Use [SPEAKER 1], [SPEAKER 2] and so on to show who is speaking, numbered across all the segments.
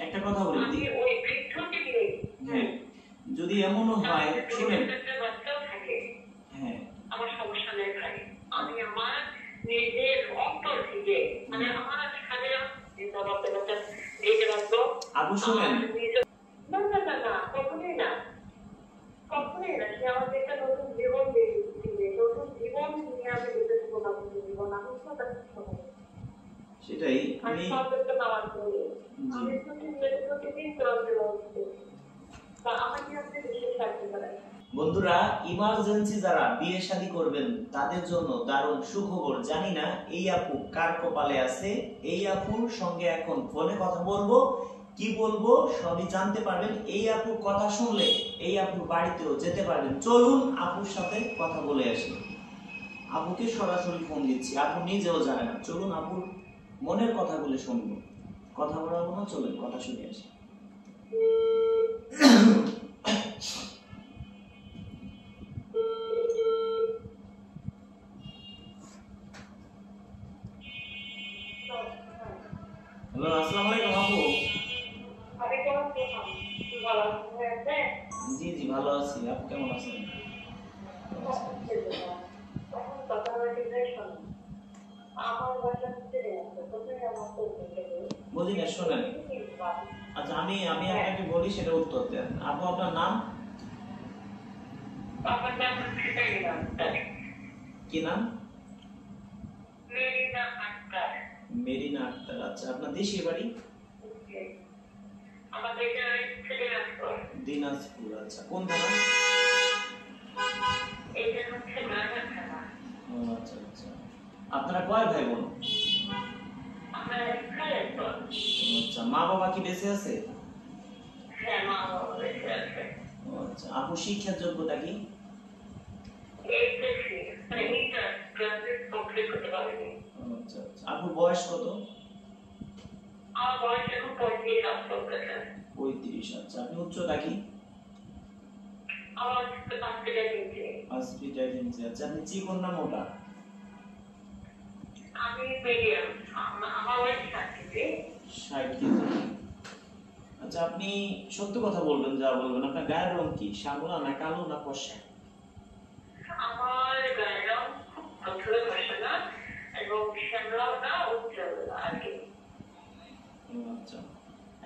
[SPEAKER 1] একটা কথা বলি,
[SPEAKER 2] আমি ওই বৃদ্ধকে নিয়ে
[SPEAKER 1] হ্যাঁ যদি এমনও হয় শুনেন,
[SPEAKER 2] বাচ্চাও থাকে,
[SPEAKER 1] হ্যাঁ
[SPEAKER 2] আমার সমস্যা নেই ভাই। আমি আমার নিজের অন্তর থেকে মানে আমার সাথে রেখে রাখবো।
[SPEAKER 1] আপু শুনেন,
[SPEAKER 2] না না না না, কখনোই না, কখনোই না। সে আমাকে একটা নতুন জীবন দিয়েছে, নতুন জীবন নিয়ে আমি বেঁচে থাকবো, নতুন জীবন আমি
[SPEAKER 1] সেটাই
[SPEAKER 2] আমি প্রতিদিন আমাকে আপনি বিশেষ সাহায্য করেন।
[SPEAKER 1] বন্ধুরা, ইমার্জেন্সি যারা বিয়ে শাদী করবেন তাদের জন্য দারুণ সুখবর। জানি না এই আপু কার কপালে আছে। এই আপুর সঙ্গে এখন ফোনে কথা বলবো, কি বলবো সবই জানতে পারবেন। এই আপুর কথা শুনলে এই আপুর বাড়িতেও যেতে পারবেন। চলুন আপুর সাথে কথা বলে আসি। আপুকে সরাসরি ফোন দিচ্ছি, আপু নিজেও জানে না। চলুন আপুর মনের কথাগুলো শুনবো, কথা বলাবো না, চলুন কথা শুনে আসি। হ্যালো, আসসালামু আলাইকুম আপু। জি জি ভালো আছি, আপনি কেমন আছেন? বুঝি না, শোনেন। আচ্ছা আমি আপনাকে বলি, সেটা উত্তর দেন। আপু আপনার নাম কি? নাম মেরিনা আক্তার। আচ্ছা আপনার দেশের বাড়ি? দিনাজপুর। আচ্ছা কোন থানা? আচ্ছা আচ্ছা, আপনারা কয় ভাই বোন? আচ্ছা, মা বাবা কি বেঁচে আছে? আচ্ছা, আপু শিক্ষার যোগ্যতা কি? আচ্ছা আচ্ছা, আপুর বয়স কত? 35। আচ্ছা, আপনি উচ্চতা কি? 5 ফিট 1 ইঞ্চি। আচ্ছা, আপনি চিকন না মোটা?
[SPEAKER 2] আমি মিডিয়াম, আমার ওয়েট
[SPEAKER 1] 60 কেজি। আচ্ছা, আপনি সত্য কথা বলবেন, যা বলবেন। আপনার গায়ের রং কি? শ্যামলা না কালো না ফর্সা?
[SPEAKER 2] আমার গায়ের রং খুব ফর্সা না এবং শ্যামলাও না, উজ্জ্বল আর কি।
[SPEAKER 1] আচ্ছা,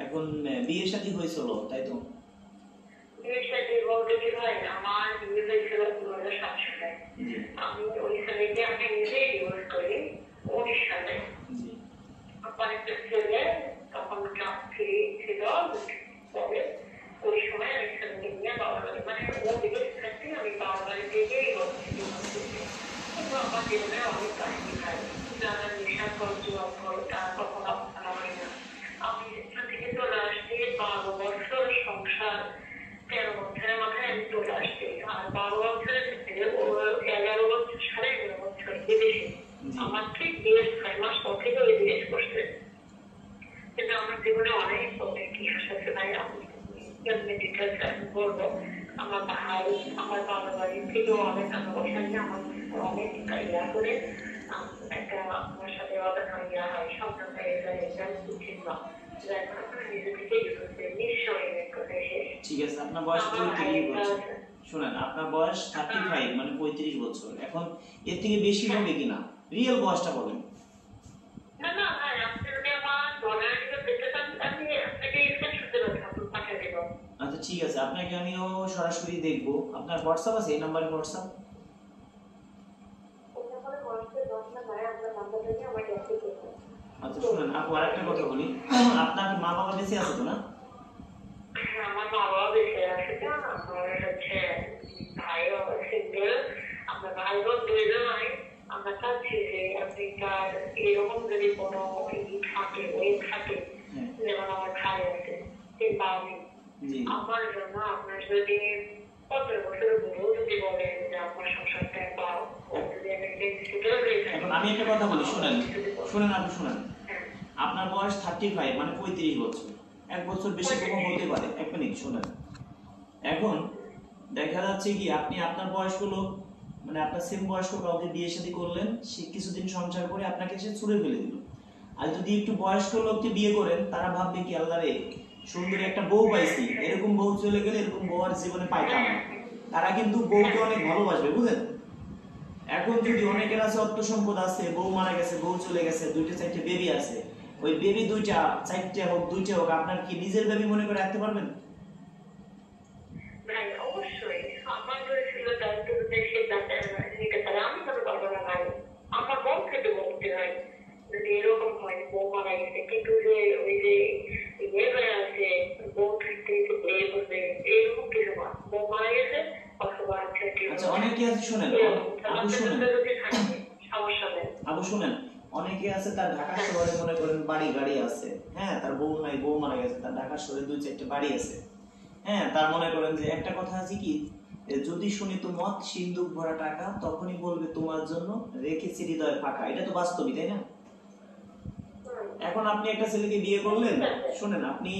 [SPEAKER 1] এখন বিয়ে শাদী হয়েছিল তাই তো?
[SPEAKER 2] বিয়ে শাদী বলতে কি ভাই, আমার বিয়ে হয়েছিল 2007 সালে। আমি ওই সালে আমি নিজেই ডিভোর্স করি 19 সালে। আমার একটা ছেলে তখন ক্লাস 3 ছিল। তবে ওই সময় আমি ছেলেকে নিয়ে বাবার বাড়ি, মানে ও বিদেশ থাকতে আমি বাবার বাড়ি থেকেই কিন্তু আমার জীবনে অনেক কাহিনী খাই, যারা নেশা করছে তার কখনো আলোচনা হয় না। আমি এখান থেকে চলে আসছি 12 বছর সংসার, 13 বছরের মাথায় আমি চলে আসছি। আর 12 বছরের থেকে ও 11 বছর 11.5 বছর বিদেশে। আমার ঠিক বিয়ের 6 মাস পর থেকে ওই বিদেশ করছে। কিন্তু আমার জীবনে অনেক অনেক ইতিহাস আছে ভাই, আমি ডিটেলস এখন বলবো। আমার ভাই আমার বাবার বাড়ি থেকেও অনেক টাকা পয়সা নিয়ে আমার অনেক ইয়া করে একটা আমার সাথে ইয়া হয়, সন্তান উচিত না।
[SPEAKER 1] ঠিক আছে, আপনার বয়স 35 বছর। শুনেন, আপনার বয়স 35 মানে 35 বছর। এখন এর থেকে বেশি হবে কিনা রিয়েল বয়সটা বলেন।
[SPEAKER 2] না না ভাই, আপনি যদি আমার ডলার দিকে পেতে চান আমি আপনাকে স্ক্রিনশট দেব, আপনি পাঠিয়ে দেব।
[SPEAKER 1] আচ্ছা ঠিক আছে, আপনাকে আমিও সরাসরি দেখব। আপনার হোয়াটসঅ্যাপ আছে? এই নাম্বারে হোয়াটসঅ্যাপ? আচ্ছা শুনেন আপু, আরেকটা কথা বলি। আপনার মা বাবা বেঁচে আছে তো না?
[SPEAKER 2] আমার মা বাবা বেঁচে আছে, আমার হচ্ছে ভাইও সিঙ্গেল, আমরা ভাই বোন দুইজন। আমরা চাচ্ছি যে আপনি তার এরকম যদি কোনো থাকে ওই থাকে, যেমন আমার ভাই আছে কিংবা আমি, আমার জন্য আপনার যদি 15 বছরের বড় যদি বলেন যে আপনার সংসারটা বা যদি
[SPEAKER 1] আমি একটা কথা বলি, শুনেন শুনেন আপু শুনেন। আপনার বয়স 35 মানে 35 বছর, 1 বছর বেশি কম হতে পারে। 1 মিনিট শুনেন। এখন দেখা যাচ্ছে কি আপনি আপনার বয়সগুলো, মানে আপনার সেম বয়স্ক কাউকে বিয়ে শাদী করলেন, সে কিছুদিন সংসার করে আপনাকে সে ছুঁড়ে ফেলে দিল। আর যদি একটু বয়স্ক লোককে বিয়ে করেন, তারা ভাববে কি আল্লাহ রে সুন্দরী একটা বউ পাইছি, এরকম বউ চলে গেলে এরকম বউ আর জীবনে পাইতাম না। তারা কিন্তু বউকে অনেক ভালোবাসবে, বুঝলেন? এখন যদি অনেকের আছে অর্থ সম্পদ আছে, বউ মারা গেছে, বউ চলে গেছে, দুইটা চারটে বেবি আছে, ওই বেবি দুইটা চারটে হোক দুইটা হোক, আপনার কি নিজের বেবি মনে করে রাখতে পারবেন?
[SPEAKER 2] ভাই অবশ্যই আমার যদি ছিল দায়িত্ব সিদ্ধান্ত নিতে পারে, আমি কোনো পারবো না ভাই। আমার বউ খেতে বলতে হয় যদি এরকম হয় বউ মারা গেছে, কিন্তু যে ওই যে ইয়ে হয়ে আছে বউ থাকতে বিয়ে করবে এরকম কিছু না। বউ মারা গেছে অথবা
[SPEAKER 1] আচ্ছা অনেকে আছে, শুনেন আবু, শুনেন
[SPEAKER 2] সমস্যা নেই
[SPEAKER 1] আবু, শুনেন অনেকে আছে তার ঢাকা শহরে মনে করেন বাড়ি গাড়ি আছে, হ্যাঁ তার বউ নাই, বউ মারা গেছে, তার ঢাকা শহরে দুই চারটে বাড়ি আছে, হ্যাঁ তার মনে করেন যে একটা কথা আছে কি, যদি শুনি তো মত সিন্ধুক ভরা টাকা, তখনই বলবে তোমার জন্য রেখেছি হৃদয় ফাঁকা। এটা তো বাস্তবই, তাই না? এখন আপনি একটা ছেলেকে বিয়ে করলেন, শুনেন আপনি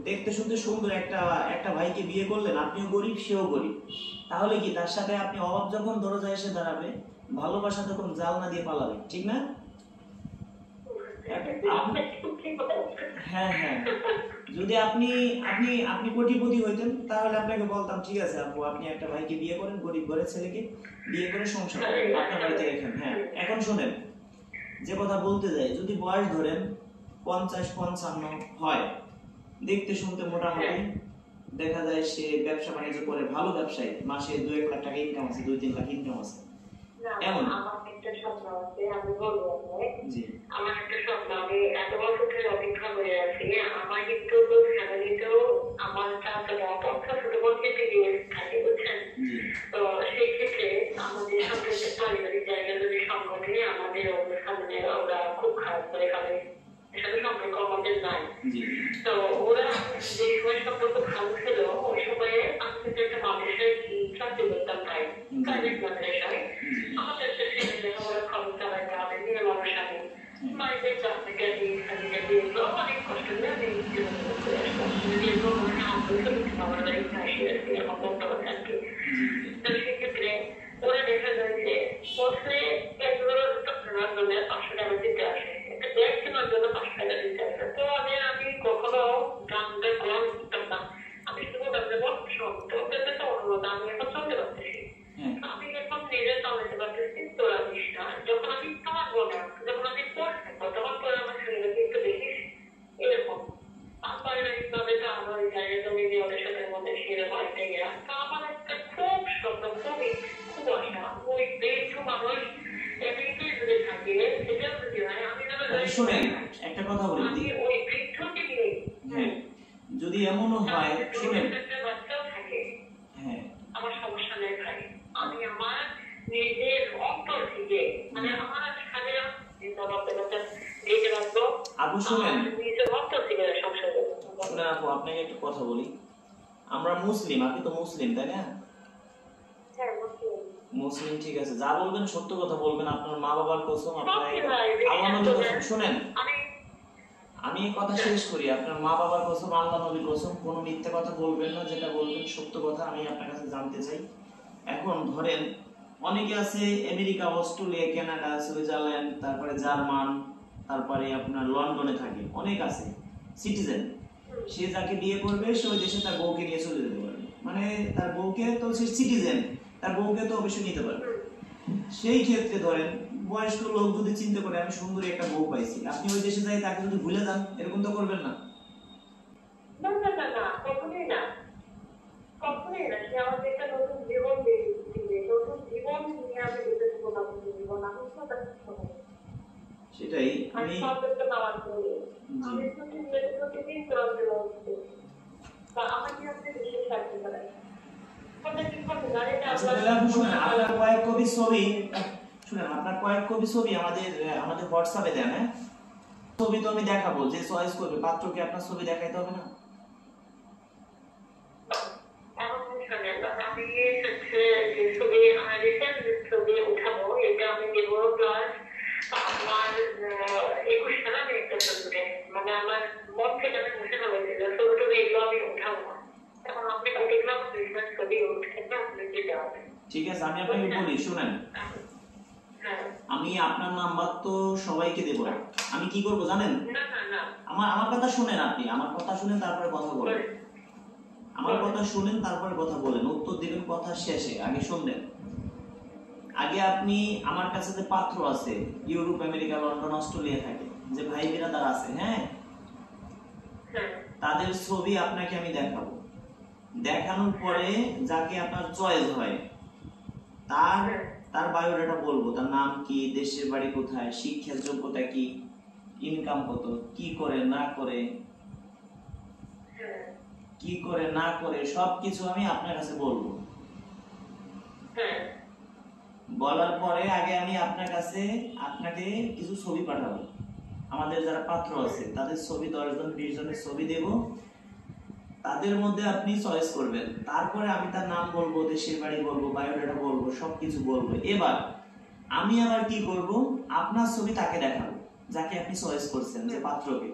[SPEAKER 1] দেখতে শুনতে সুন্দর একটা একটা ভাইকে বিয়ে করলেন, আপনিও গরিব সেও গরিব, তাহলে কি তার সাথে আপনি অভাব যখন দরজায় এসে দাঁড়াবে, ভালোবাসা তখন জালনা দিয়ে পালাবে, ঠিক না? হ্যাঁ হ্যাঁ, যদি আপনি আপনি আপনি কোটিপতি হইতেন তাহলে আপনাকে বলতাম ঠিক আছে আপু, আপনি একটা ভাইকে বিয়ে করেন, গরিব ঘরের ছেলেকে বিয়ে করে সংসার করেন, আপনার বাড়িতে রেখেন। হ্যাঁ এখন শুনেন যে কথা বলতে যাই, যদি বয়স ধরেন 50-55 হয়, দেখতে শুনতে মোটামুটি, দেখা যায় সে ব্যবসা বাণিজ্য করে, ভালো ব্যবসায়ী, মাসে 2-1 লাখ টাকা ইনকাম আছে, 2-3 লাখ ইনকাম আছে, এমন।
[SPEAKER 2] আমার একটা স্বপ্ন আছে, আমি বলবো
[SPEAKER 1] জি
[SPEAKER 2] আমার একটা স্বপ্ন, আমি এত বছর ধরে অপেক্ষা করে আছি। আমার কিন্তু ফ্যামিলিতেও আমার চাচারা 50 বছর থেকে থাকে, বুঝছেন? তো সেই ক্ষেত্রে আমাদের সম্পর্কে পারিবারিক জায়গা যদি সংগঠনে আমাদের সামনে ওরা খুব খারাপ করে ফেলে, সাথে সম্পর্ক আমাদের নাই। তো ওরা যে সময় সম্পর্ক ভালো ছিল ওই সময়ে আমি কিন্তু একটা মানুষের চাকরি করতাম, তাই প্রাইভেট মাদ্রাসায় আমাদের লেখাপড়া খরচ চালাইতে হবে, মেয়ে মানুষ আমি মায়েদের কাছ থেকে অনেক কষ্ট করে আমি করে আসলাম। দীর্ঘ আমার বাড়িতে আসি আর কি, আমার বলতে পারে আর কি। তো সেক্ষেত্রে ওরা দেখা যায় যে বছরে 500 টাকা দিতে আসে, একটা ব্যাগ কেনার জন্য 500 টাকা দিতে আসে। তো আমি কখনো গানটা গ্রহণ করতাম না, আমি শুধু গানটা বলতাম তো ওদের তো অনুরোধ, আমি এখন চলতে পারতেছি, আমি এখন নিজে চালাতে পারতেছি, তোরা দিস না। যখন আমি পারবো না, যখন আমি পড়তে তখন তোরা আমার ছেলেকে কিন্তু দেখিস এরকম। পারিবারিক ভাবে তো আমার ওই জায়গায় তুমি যে ওদের সাথে মধ্যে সেরে বাড়িতে গেলা, তা আমার একটা খুব স্বপ্ন, খুব আশা ওই দীর্ঘ মানুষ এমনিতেই যদি থাকে, সেটাও যদি হয় আমি
[SPEAKER 1] শুনেন একটা কথা বলি,
[SPEAKER 2] আমি ওই বৃদ্ধকে নিয়ে,
[SPEAKER 1] হ্যাঁ যদি এমনও হয়, শুনেন
[SPEAKER 2] বাচ্চাও থাকে,
[SPEAKER 1] হ্যাঁ
[SPEAKER 2] আমার সমস্যা নেই ভাই। আমি আমার নিজের অন্তর থেকে মানে আমার সাথে দেখে রাখবো
[SPEAKER 1] আপু, শুনেন
[SPEAKER 2] নিজের অন্তর থেকে সংসার করবো।
[SPEAKER 1] শুনেন আপু, আপনাকে একটা কথা বলি, আমরা মুসলিম, আপনি তো মুসলিম তাই না? মুসলিম, ঠিক আছে, যা বলবেন সত্য কথা বলবেন, আপনার মা বাবার কসম, আপনার আল্লাহ নবীর কসম। শুনেন আমি এই কথা শেষ করি, আপনার মা বাবার কসম, আল্লাহ নবীর কসম, কোনো মিথ্যা কথা বলবেন না, যেটা বলবেন সত্য কথা। আমি আপনার কাছে জানতে চাই, এখন ধরেন অনেকে আছে আমেরিকা, অস্ট্রেলিয়া, কানাডা, সুইজারল্যান্ড, তারপরে জার্মান, তারপরে আপনার লন্ডনে থাকে, অনেক আছে সিটিজেন, সে যাকে বিয়ে করবে সে ওই দেশে তার বউকে নিয়ে চলে যেতে পারবে, মানে তার বউকে তো সে সিটিজেন, তার বউকে তো অবশ্যই নিতে পারবে। সেই ক্ষেত্রে ধরেন বয়স্ক লোক যদি চিন্তা করে আমি সুন্দরী একটা বউ পাইছি, আপনি ওই দেশে যাই তাকে যদি ভুলে যান, এরকম তো করবেন না।
[SPEAKER 2] না না না না, কখনোই না, কখনোই না। সে আমাদের একটা নতুন জীবন দিবে, নতুন জীবন নিয়ে আমি যেতে দেবো না, জীবন আমি
[SPEAKER 1] সেটাই
[SPEAKER 2] আমি সবটা নামাজ পড়ি, আমি প্রতিদিন কোরআন তেলাওয়াত করি, বা আমাকে আপনি বিশেষ সাহায্য করেন।
[SPEAKER 1] আপনার কয়েক কপি ছবি, শুনেন আপনার কয়েক কপি ছবি আমাদের হোয়াটসঅ্যাপে দেন, হ্যাঁ ছবি তো আমি দেখাবো, যে চয়েস করবে পাত্রকে আপনার ছবি দেখাইতে হবে না?
[SPEAKER 2] আমি যে ছবি উঠাবো এটা আমি দেবো, প্লাস আমার 21 সালে আমি একটা ছবি, মানে আমার মন থেকে আমি মুছে ফেলেছি যে ছবি এগুলো আমি উঠাবো না। এখন আপনি দেখলাম ছবি উঠে না, আপনি যেতে হবে।
[SPEAKER 1] ঠিক আছে, আমি আপনাকে বলি, শুনেন আমি আপনার নাম্বার তো সবাইকে দেব না। আমি কি করব জানেন? আমার কথা শুনেন, আপনি আমার কথা শুনেন তারপরে কথা বলেন। আমার কথা শুনেন তারপরে কথা বলেন, উত্তর দিবেন কথা শেষে, আগে শুনবেন। আগে আপনি আমার কাছে যে পাত্র আছে ইউরোপ, আমেরিকা, লন্ডন, অস্ট্রেলিয়া থাকে, যে ভাই বিরাদার আছে, হ্যাঁ, তাদের ছবি আপনাকে আমি দেখাবো। দেখানোর পরে যাকে আপনার চয়েস হয় তার বায়োডাটা বলবো, তার নাম কি, দেশের বাড়ি কোথায়, শিক্ষার যোগ্যতা কি, ইনকাম কত, কি করে না করে, কি করে না করে সবকিছু আমি আপনার কাছে বলবো। বলার পরে আগে আমি আপনাকে কিছু ছবি পাঠাবো। আমাদের যারা পাত্র আছে তাদের ছবি 10 জন 20 জনের ছবি দেব, তাদের মধ্যে আপনি চয়েস করবেন। তারপরে আমি তার নাম বলবো, দেশের বাড়ি বলবো, বায়োডাটা বলবো, সবকিছু বলবো। এবার আমি আবার কি করব, আপনার ছবি তাকে দেখাবো, যাকে আপনি চয়েস করছেন, যে পাত্রকে,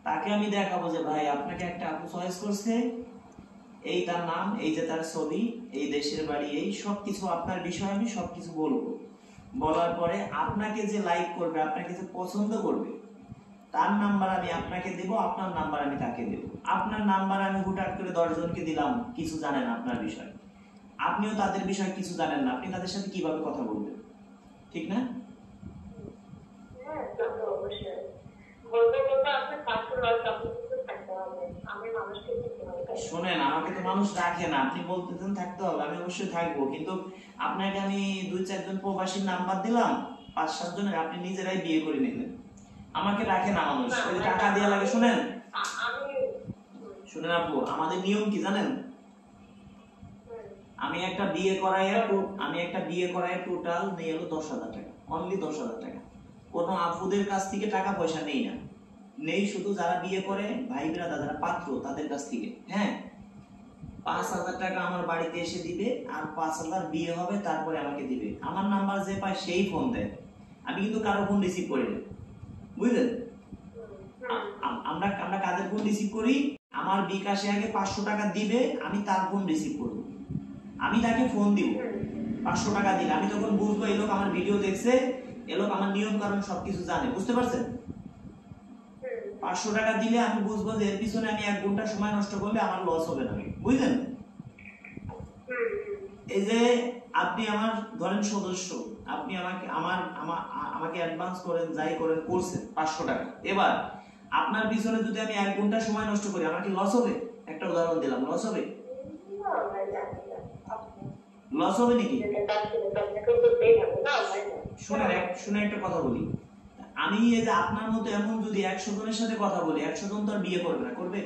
[SPEAKER 1] তাকে আমি দেখাবো যে ভাই আপনাকে একটা আপু চয়েস করছে, এই তার নাম, এই যে তার ছবি, এই দেশের বাড়ি, এই সবকিছু আপনার বিষয়ে আমি সবকিছু বলবো। বলার পরে আপনাকে যে লাইক করবে, আপনাকে যে পছন্দ করবে, তার নাম্বার আমি আপনাকে দেব, আপনার নাম্বার আমি তাকে দেব। আপনার নাম্বার আমি হুটহাট করে 10 জনকে দিলাম, কিছু জানেন আপনার বিষয়, আপনিও তাদের বিষয়ে কিছু জানেন না, আপনি তাদের সাথে কিভাবে কথা বলবেন? ঠিক না? শোনেন, আমাকে তো মানুষ রাখে না, আপনি বলতেছেন থাকতে হবে, আমি অবশ্যই থাকবো, কিন্তু আপনাকে আমি 2-4 জন প্রবাসীর নাম্বার দিলাম, 5-7 জনের, আপনি নিজেরাই বিয়ে করে নিলেন। আমাকে রাখে না মানুষ, ওই যে টাকা দেওয়া লাগে। শুনেন আপু, আমাদের নিয়ম কি জানেন? আমি একটা বিয়ে করায় টোটাল নিয়ে এলো 10,000 টাকা, অনলি 10,000 টাকা। কোনো আপুদের কাছ থেকে টাকা পয়সা নেই না, নেই, শুধু যারা বিয়ে করে ভাই বিরাদার, যারা পাত্র, তাদের কাছ থেকে। হ্যাঁ, 5,000 টাকা আমার বাড়িতে এসে দিবে, আর 5,000 বিয়ে হবে, তারপরে আমাকে দিবে। আমার নাম্বার যে পায় সেই ফোন দেয়, আমি কিন্তু কারো ফোন রিসিভ করি না, বুঝলেন? আমরা কাদের ফোন রিসিভ করি? আমার বিকাশে আগে 500 টাকা দিবে, আমি তার ফোন রিসিভ করব, আমি তাকে ফোন দিব। 500 টাকা দিলে আমি তখন বুঝবো এই লোক আমার ভিডিও দেখছে, এই লোক আমার নিয়ম কারণ সবকিছু জানে, বুঝতে পারছেন? 500 টাকা দিলে আমি বুঝবো যে এর পিছনে আমি 1 ঘন্টা সময় নষ্ট করলে আমার লস হবে না, বুঝলেন? এই যে আপনি আমার ধরেন সদস্য, আপনি আমাকে অ্যাডভান্স করেন, যাই করেন করছেন 500 টাকা। এবার আপনার পিছনে যদি আমি 1 ঘন্টা সময় নষ্ট করি, আমার কি লস হবে? একটা উদাহরণ দিলাম, লস হবে? লস হবে নাকি? শুনে একটা কথা বলি, আমি এই যে আপনার মতো এমন যদি 100 জনের সাথে কথা বলি, 100 জন তো আর বিয়ে করবে না, করবে?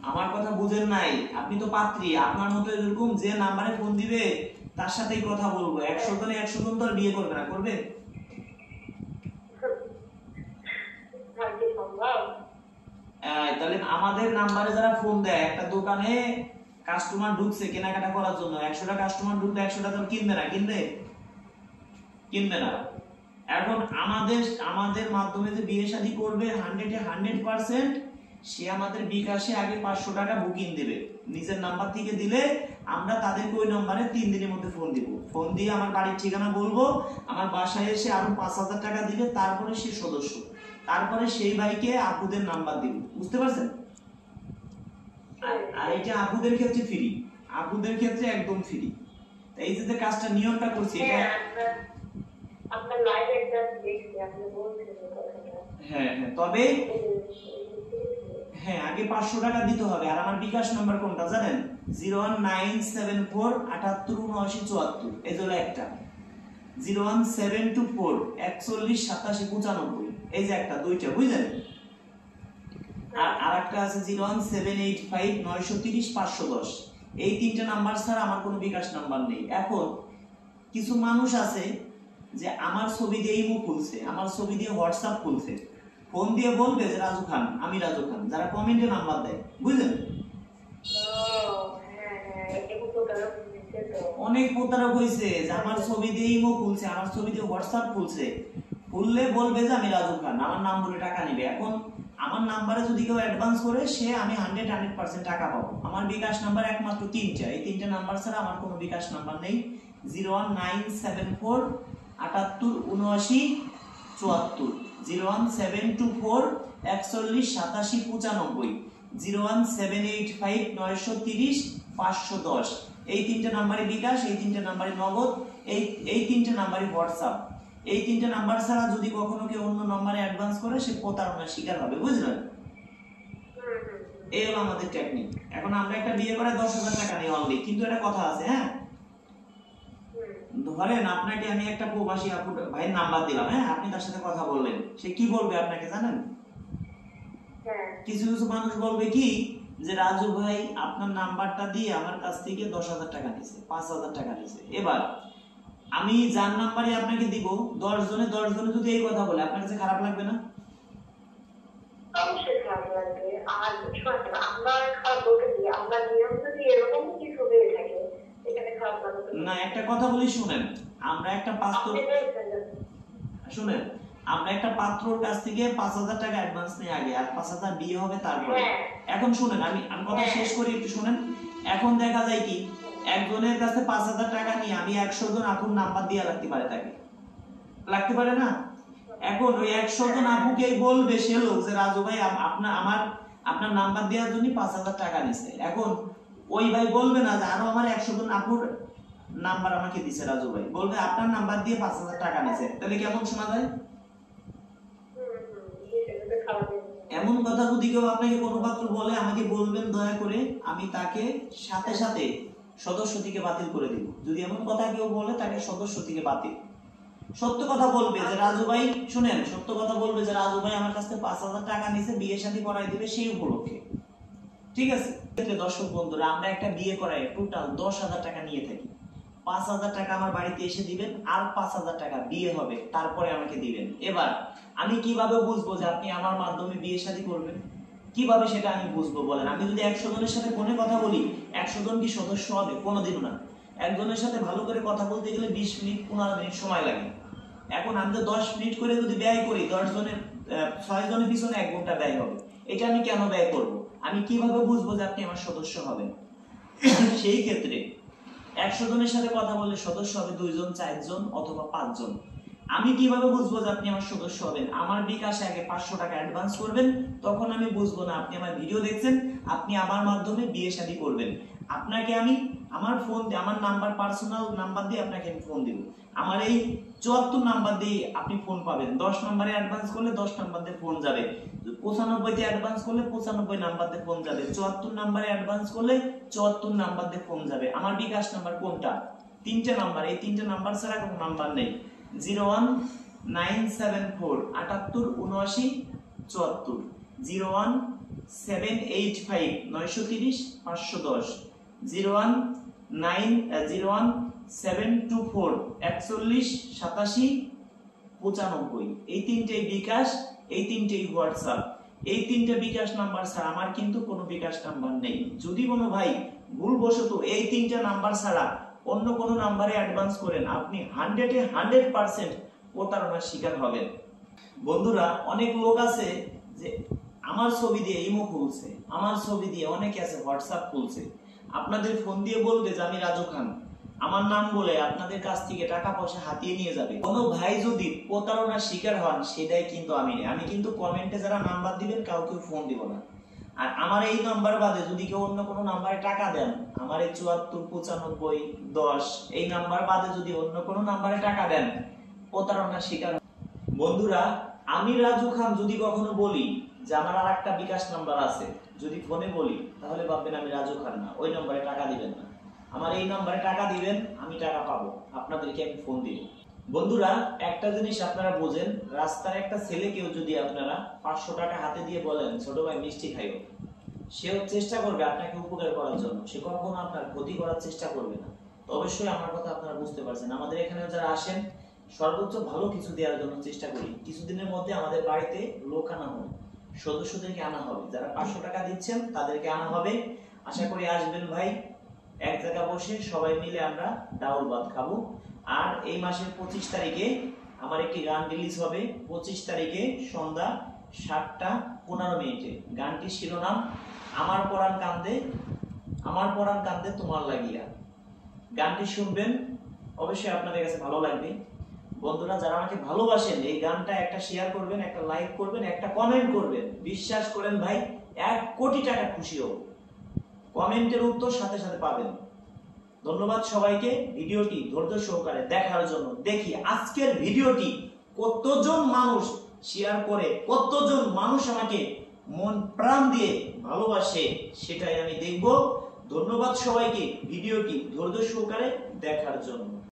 [SPEAKER 1] আমার কথা বুঝেন নাই, আপনি তো পাত্রী, আপনার মতো এরকম যে নাম্বারে ফোন দিবে তার সাথেই কথা বলবো। 100 জনে 100 জন তো আর বিয়ে করবে না, করবে? তাহলে আমাদের নাম্বারে যারা ফোন দেয়, একটা দোকানে কাস্টমার ঢুকছে কেনাকাটা করার জন্য, 100টা কাস্টমার ঢুকলে 100টা তো কিনবে না, কিনবে না। এখন আমাদের মাধ্যমে যে বিয়ে শাদী করবে 100% সে আমাদের বিকাশে আগে 500 টাকা বুকিং দিবে, নিজের নাম্বার থেকে দিলে আমরা তাদেরকে ওই নম্বরে 3 দিনের মধ্যে ফোন দিব। ফোন দিয়ে আমার বাড়ির ঠিকানা বলবো, আমার বাসায় এসে আরো 5,000 টাকা দিবে, তারপরে সে সদস্য, তারপরে সেই ভাইকে আপুদের নাম্বার দিব, বুঝতে পারছেন? আর এটা আপুদের ক্ষেত্রে ফ্রি, আপুদের ক্ষেত্রে একদম ফ্রি। এই যে কাজটা নিয়মটা করছি, এটা আপনার লাইভে একটা দেখছি আপনি বলছেন কথাটা। হ্যাঁ, তবে হ্যাঁ, আগে 500 টাকা দিতে হবে। আর আমার বিকাশ নাম্বার কোনটা জানেন? 01974787974, এই হলো একটা। 01724418795, এই যে একটা, দুইটা, বুঝলেন? আর একটা আছে 01785930510, এই 3টা নাম্বার ছাড়া আমার কোনো বিকাশ নাম্বার নেই। এখন কিছু মানুষ আছে যে আমার ছবি দিয়ে ইমো খুলছে, আমার ছবি দিয়ে হোয়াটসঅ্যাপ খুলছে, ফোন দিয়ে বলবে যে রাজু খান, আমি রাজু খান, যারা কমেন্টে নাম্বার দেয়, বুঝলেন? অনেক প্রতারক হয়েছে যে আমার ছবি দিয়ে ইমো খুলছে, আমার ছবি দিয়ে হোয়াটসঅ্যাপ খুলছে, খুললে বলবে যে আমি রাজু খান, আমার নাম বলে টাকা নিবে। এখন আমার নাম্বারে যদি কেউ অ্যাডভান্স করে সে আমি 100% টাকা পাবো। আমার বিকাশ নাম্বার একমাত্র তিনটা, এই তিনটা নাম্বার ছাড়া আমার কোনো বিকাশ নাম্বার নেই। 01974 78 79 74, 01724 41 87 95, 01785 930 510। এই তিনটা নাম্বারে বিকাশ, এই তিনটা নাম্বারে নগদ, এই তিনটা নাম্বারে হোয়াটসঅ্যাপ। এই তিনটা নাম্বার ছাড়া যদি কখনো কেউ অন্য নম্বরে অ্যাডভান্স করে সে প্রতারণার শিকার হবে, বুঝলেন? এই হলো আমাদের টেকনিক। এখন আমরা একটা বিয়ে করে 10,000 টাকা নিই অনলি, কিন্তু একটা কথা আছে, হ্যাঁ, ধরেন আপনাকে আমি একটা প্রবাসী আপু ভাইয়ের নাম্বার দিলাম, হ্যাঁ, আপনি তার সাথে কথা বললেন, সে কি বলবে আপনাকে জানেন? কিছু কিছু মানুষ বলবে কি যে রাজু ভাই আপনার নাম্বারটা দিয়ে আমার কাছ থেকে 10,000 টাকা নিছে, 5,000 টাকা নিছে। এবার আমি যার নাম্বারে আপনাকে দিব 10 জনে যদি এই কথা বলে আপনার কাছে খারাপ লাগবে না?
[SPEAKER 2] অবশ্যই খারাপ লাগবে। আর আমরা খারাপ বলতে দিই, আমরা নিয়ম যদি এরকম কিছু হয়ে থাকে এখানে খারাপ লাগবে
[SPEAKER 1] না। একটা কথা বলি শুনেন, আমরা একটা পাত্রর কাছ থেকে 5,000 টাকা অ্যাডভান্স নিয়ে আগে, আর 5,000 বিয়ে হবে তারপরে। এখন শুনেন, আমি কথা শেষ করি, একটু শুনেন। এখন দেখা যায় কি একজনের কাছে 5,000 টাকা নিয়ে আমি 100 জন আপুর নাম্বার দিয়ে লাগতে পারে, তাকে লাগতে পারে না? এখন ওই 100 জন আপুকে বলবে সে লোক যে রাজু ভাই আপনার নাম্বার দেওয়ার জন্য 5,000 টাকা নিছে। এখন ওই ভাই বলবে না যে আরো আমার 100 জন আপুর নাম্বার আমাকে দিছে রাজু ভাই, বলবে আপনার নাম্বার দিয়ে 5,000 টাকা নিছে। তাহলে কেমন শোনা যায়? এমন কথা যদি কেউ আপনাকে কোনো পাত্র বলে আমাকে বলবেন দয়া করে, আমি তাকে সাথে সাথে সদস্য থেকে বাতিল করে দিব। যদি এমন কথা কেউ বলে তাকে সদস্য থেকে বাতিল। সত্য কথা বলবে যে রাজু ভাই, শুনেন, সত্য কথা বলবে যে রাজু ভাই আমার কাছ থেকে 5,000 টাকা নিছে, বিয়ে শাদী করাই দিবে সেই উপলক্ষে, ঠিক আছে? দর্শক বন্ধুরা, আমরা একটা বিয়ে করাই টোটাল 10,000 টাকা নিয়ে থাকি। 5,000 টাকা আমার বাড়িতে এসে দিবেন, আর 5,000 টাকা বিয়ে হবে তারপরে আমাকে দিবেন। এবার আমি কিভাবে বুঝবো যে আপনি আমার মাধ্যমে বিয়ে শাদী করবেন? কিভাবে সেটা আমি বুঝবো বলেন? আমি যদি 100 জনের সাথে ফোনে কথা বলি, 100 জন কি সদস্য হবে? কোনোদিনও না। একজনের সাথে ভালো করে কথা বলতে গেলে 20 মিনিট 15 মিনিট সময় লাগে। এখন আমি তো 10 মিনিট করে যদি ব্যয় করি, 10 জনের 6 জনের পিছনে 1 ঘন্টা ব্যয় হবে। এটা আমি কেন ব্যয় করব? আমি কিভাবে বুঝবো যে আপনি আমার সদস্য হবেন? সেই ক্ষেত্রে 100 জনের সাথে কথা বললে সদস্য হবে 2 জন, 4 জন অথবা 5 জন। আমি কিভাবে বুঝবো যে আপনি আমার সদস্য হবেন? আমার বিকাশে আগে 500 টাকা অ্যাডভান্স করবেন, তখন আমি বুঝবো না আপনি আমার ভিডিও দেখছেন, আপনি আমার মাধ্যমে বিয়ে শাদী করবেন। আপনাকে আমি আমার ফোন দিয়ে, আমার নাম্বার, পার্সোনাল নাম্বার দিয়ে আপনাকে আমি ফোন দিব। আমার এই 74 নাম্বার দিয়ে আপনি ফোন পাবেন। 10 নম্বরে অ্যাডভান্স করলে 10 নাম্বার দিয়ে ফোন যাবে, 95 তে অ্যাডভান্স করলে 95 নাম্বার দিয়ে ফোন যাবে, 74 নম্বরে অ্যাডভান্স করলে 74 নাম্বার দিয়ে ফোন যাবে। আমার বিকাশ নাম্বার কোনটা? 3টে নাম্বার, এই 3টে নাম্বার ছাড়া কোনো নাম্বার নেই। 01974 78 79 74, 01785 930 510, 01724 41 87 95। এই 3টেই বিকাশ, এই 3টেই হোয়াটসঅ্যাপ। এই 3টে বিকাশ নাম্বার ছাড়া আমার কিন্তু কোনো বিকাশ নাম্বার নেই। যদি কোনো ভাই ভুলবশত এই 3টে নাম্বার ছাড়া অন্য কোনো নাম্বারে অ্যাডভান্স করেন, আপনি 100% প্রতারণার শিকার হবেন। বন্ধুরা, অনেক লোক আছে যে আমার ছবি দিয়ে ইমো খুলছে, আমার ছবি দিয়ে অনেকে আছে হোয়াটসঅ্যাপ খুলছে, আপনাদের ফোন দিয়ে বলবে যে আমি রাজু খান, আমার নাম বলে আপনাদের কাছ থেকে টাকা পয়সা হাতিয়ে নিয়ে যাবে। কোনো ভাই যদি প্রতারণার শিকার হন, সেটাই কিন্তু আমি কিন্তু কমেন্টে যারা নাম্বার দিবেন কাউকে ফোন দিব না। আর আমার এই নাম্বার বাদে যদি কেউ অন্য কোনো নাম্বারে টাকা দেন, আমার এই 74 95 10 এই নাম্বার বাদে যদি অন্য কোনো নাম্বারে টাকা দেন, প্রতারণার শিকার। বন্ধুরা, আমি রাজু খান যদি কখনো বলি যে আমার আর একটা বিকাশ নাম্বার আছে, যদি ফোনে বলি, তাহলে ভাববেন আমি রাজু খান না, ওই নম্বরে টাকা দিবেন না। আমার এই নম্বরে টাকা দিবেন, আমি টাকা পাবো, আপনাদেরকে আমি ফোন দিব। বন্ধুরা, একটা জিনিস আপনারা বোঝেন, রাস্তার একটা ছেলেকেও যদি আপনারা 500 টাকা হাতে দিয়ে বলেন ছোট ভাই মিষ্টি খাইও, সেও চেষ্টা করবে আপনাকে উপকার করার জন্য, সে কখনো আপনার ক্ষতি করার চেষ্টা করবে না। তো অবশ্যই আমার কথা আপনারা বুঝতে পারছেন। আমাদের এখানে যারা আসেন, সর্বোচ্চ ভালো কিছু দেওয়ার জন্য চেষ্টা করি। কিছুদিনের মধ্যে আমাদের বাড়িতে লোক আনা হবে, সদস্যদেরকে আনা হবে, যারা 500 টাকা দিচ্ছেন তাদেরকে আনা হবে। আশা করি আসবেন ভাই, এক জায়গা বসে সবাই মিলে আমরা ডাউল ভাত খাবো। আর এই মাসের 25 তারিখে আমার একটি গান রিলিজ হবে। 25 তারিখে সন্ধ্যা 7:15 গানটির শিরোনাম আমার পরাণ কান্দে তোমার লাগিয়া। গানটি শুনবেন, অবশ্যই আপনাদের কাছে ভালো লাগবে। বন্ধুরা যারা আমাকে ভালোবাসেন, এই গানটা একটা শেয়ার করবেন, একটা লাইক করবেন, একটা কমেন্ট করবেন। বিশ্বাস করেন ভাই, 1 কোটি টাকা খুশি হব। কমেন্টের উত্তর সাথে সাথে পাবেন। ধন্যবাদ সবাইকে ভিডিওটি ধৈর্য সহকারে দেখার জন্য। দেখি আজকের ভিডিওটি কতজন মানুষ শেয়ার করে, কতজন মানুষ আমাকে মন প্রাণ দিয়ে ভালোবাসে, সেটাই আমি দেখব। ধন্যবাদ সবাইকে ভিডিওটি ধৈর্য সহকারে দেখার জন্য।